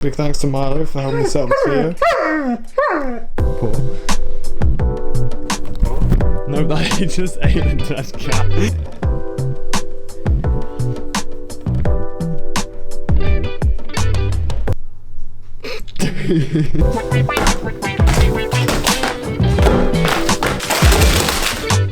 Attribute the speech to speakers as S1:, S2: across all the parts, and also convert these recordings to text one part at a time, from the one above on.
S1: Big thanks to Milo for helping me set up this video. Poor. No, that he just ate a dead cat.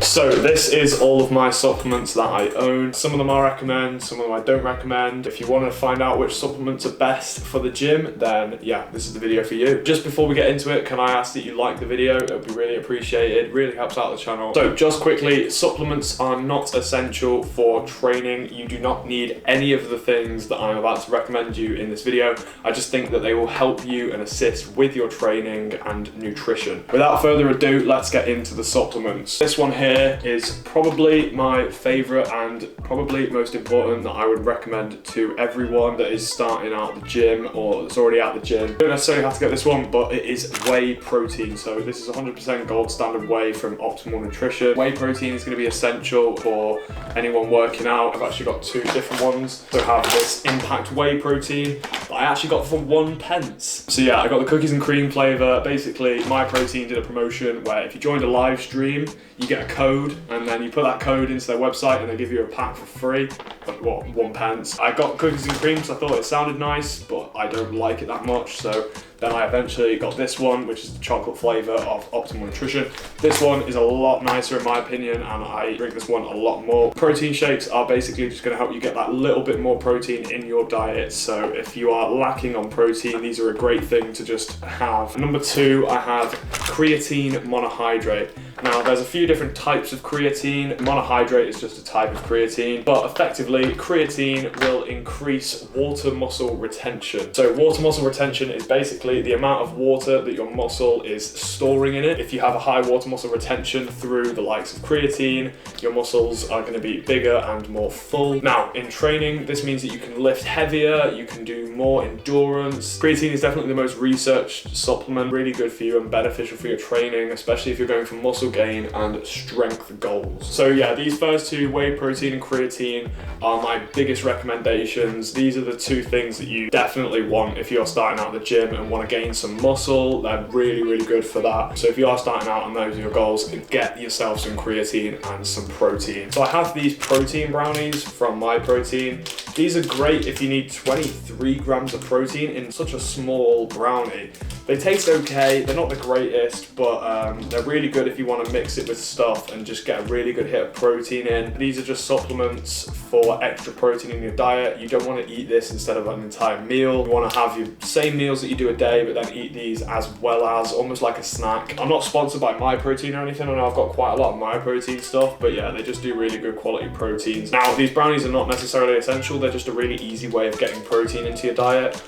S1: So this is all of my supplements that I own. Some of them I recommend, some of them I don't recommend. If you want to find out which supplements are best for the gym, then yeah, this is the video for you. Just before we get into it, can I ask that you like the video? It would be really appreciated, really helps out the channel. So just quickly, supplements are not essential for training. You do not need any of the things that I'm about to recommend you in this video. I just think that they will help you and assist with your training and nutrition. Without further ado, let's get into the supplements. This one here is probably my favorite and probably most important that I would recommend to everyone that is starting out the gym or that's already at the gym. You don't necessarily have to get this one, but it is whey protein. So this is 100% gold standard whey from Optimal Nutrition. Whey protein is going to be essential for anyone working out. I've actually got two different ones. So I have this Impact Whey protein that I actually got for 1 pence. So yeah, I got the cookies and cream flavor. Basically, My Protein did a promotion where if you joined a live stream, you get a code, and then you put that code into their website and they give you a pack for free, like what, 1 pence. I got cookies and cream because I thought it sounded nice, but I don't like it that much, so then I eventually got this one, which is the chocolate flavour of Optimal Nutrition. This one is a lot nicer in my opinion, and I drink this one a lot more. Protein shakes are basically just going to help you get that little bit more protein in your diet, so if you are lacking on protein, these are a great thing to just have. Number 2, I have creatine monohydrate. Now, there's a few different types of creatine. Monohydrate is just a type of creatine, but effectively, creatine will increase water muscle retention. So water muscle retention is basically the amount of water that your muscle is storing in it. If you have a high water muscle retention through the likes of creatine, your muscles are going to be bigger and more full. Now, in training, this means that you can lift heavier, you can do more endurance. Creatine is definitely the most researched supplement, really good for you and beneficial for your training, especially if you're going for muscle gain and strength goals. So yeah, these first two, whey protein and creatine, are my biggest recommendations. These are the two things that you definitely want if you're starting out the gym and want to gain some muscle. They're really, really good for that. So if you are starting out and those are your goals, get yourself some creatine and some protein. So I have these protein brownies from My Protein. These are great if you need 23 grams of protein in such a small brownie. They taste okay, they're not the greatest, but they're really good if you want to mix it with stuff and just get a really good hit of protein in. These are just supplements for extra protein in your diet. You don't want to eat this instead of an entire meal. You want to have your same meals that you do a day, but then eat these as well as almost like a snack. I'm not sponsored by My Protein or anything. I know I've got quite a lot of My Protein stuff, but yeah, they just do really good quality proteins. Now, these brownies are not necessarily essential. They're just a really easy way of getting protein into your diet.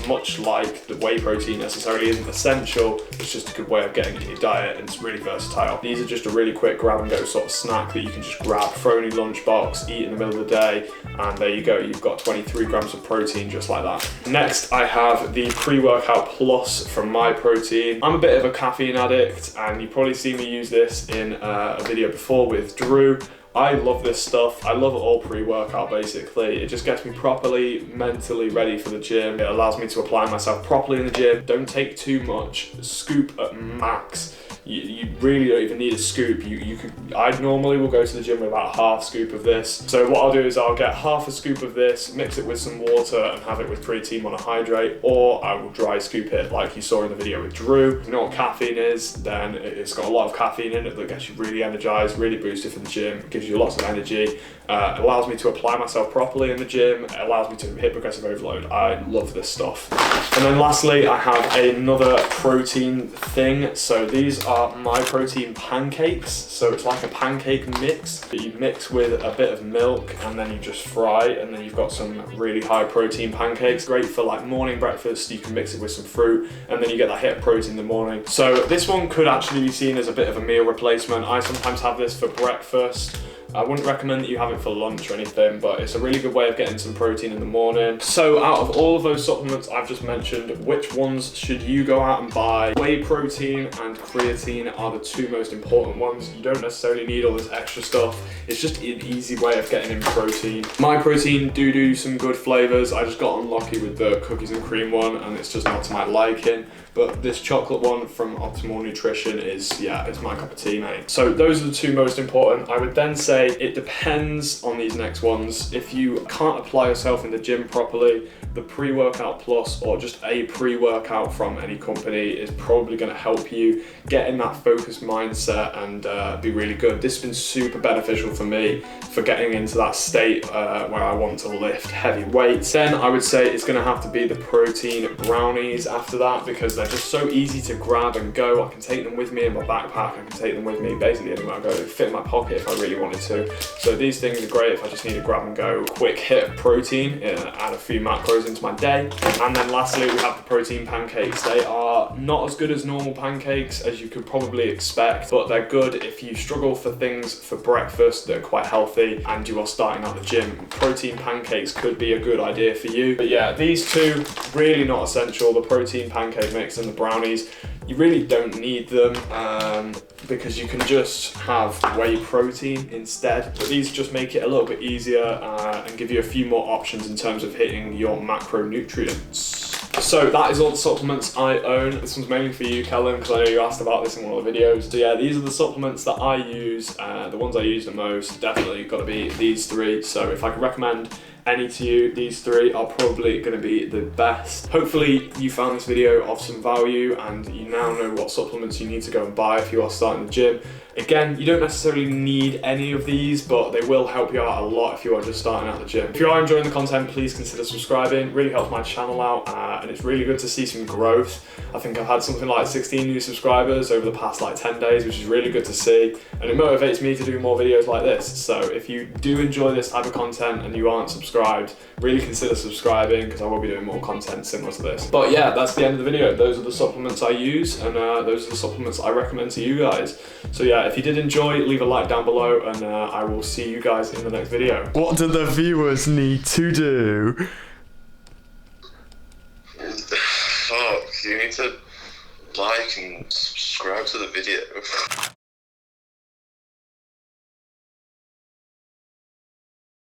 S1: Much like the whey protein necessarily isn't essential, it's just a good way of getting it in your diet, and it's really versatile. These are just a really quick grab and go sort of snack that you can just grab, throw in your lunchbox, eat in the middle of the day, and there you go, you've got 23 grams of protein just like that. Next, I have the Pre-Workout Plus from My Protein. I'm a bit of a caffeine addict, and you've probably seen me use this in a video before with Drew. I love this stuff. I love it all pre-workout basically. It just gets me properly mentally ready for the gym. It allows me to apply myself properly in the gym. Don't take too much. Scoop at max. You really don't even need a scoop. I normally will go to the gym with about half scoop of this. So what I'll do is I'll get half a scoop of this, mix it with some water and have it with creatine monohydrate, or I will dry scoop it like you saw in the video with Drew. If you know what caffeine is, then it's got a lot of caffeine in it that gets you really energized, really boosted for the gym, gives you lots of energy. It allows me to apply myself properly in the gym. It allows me to hit progressive overload. I love this stuff. And then lastly, I have another protein thing. So these are My Protein pancakes. So it's like a pancake mix that you mix with a bit of milk and then you just fry, and then you've got some really high protein pancakes. Great for like morning breakfast. You can mix it with some fruit and then you get that hit of protein in the morning. So this one could actually be seen as a bit of a meal replacement. I sometimes have this for breakfast. I wouldn't recommend that you have it for lunch or anything, but it's a really good way of getting some protein in the morning. So out of all of those supplements I've just mentioned, which ones should you go out and buy? Whey protein and creatine are the two most important ones. You don't necessarily need all this extra stuff. It's just an easy way of getting in protein. My protein do some good flavors. I just got unlucky with the cookies and cream one, and it's just not to my liking. But this chocolate one from Optimal Nutrition is, yeah, it's my cup of tea, mate. So those are the two most important. I would then say it depends on these next ones. If you can't apply yourself in the gym properly, the pre-workout plus or just a pre-workout from any company is probably going to help you get in that focused mindset and be really good. This has been super beneficial for me for getting into that state where I want to lift heavy weights. Then I would say it's going to have to be the protein brownies after that, because they're just so easy to grab and go. I can take them with me in my backpack. I can take them with me basically anywhere I go. They fit in my pocket if I really wanted to. So these things are great if I just need to grab and go, quick hit of protein, add a few macros into my day. And then lastly, we have the protein pancakes. They are not as good as normal pancakes as you could probably expect, but they're good if you struggle for things for breakfast that are quite healthy and you are starting out the gym. Protein pancakes could be a good idea for you. But yeah, these two, really not essential. The protein pancake mix and the brownies, you really don't need them because you can just have whey protein instead. But these just make it a little bit easier and give you a few more options in terms of hitting your macronutrients. So that is all the supplements I own. This one's mainly for you, Callum, because I know you asked about this in one of the videos. So yeah, these are the supplements that I use. The ones I use the most, definitely got to be these three. So if I could recommend any to you, these three are probably going to be the best. Hopefully you found this video of some value and you now know what supplements you need to go and buy if you are starting the gym. Again, you don't necessarily need any of these, but they will help you out a lot if you are just starting out the gym. If you are enjoying the content, please consider subscribing. It really helps my channel out and it's really good to see some growth. I think I've had something like 16 new subscribers over the past like 10 days, which is really good to see. And it motivates me to do more videos like this. So if you do enjoy this type of content and you aren't subscribed, really consider subscribing because I will be doing more content similar to this. But yeah, that's the end of the video. Those are the supplements I use and those are the supplements I recommend to you guys. So yeah, if you did enjoy, leave a like down below and I will see you guys in the next video. What do the viewers need to do?
S2: Fuck, you need to like and subscribe to the video.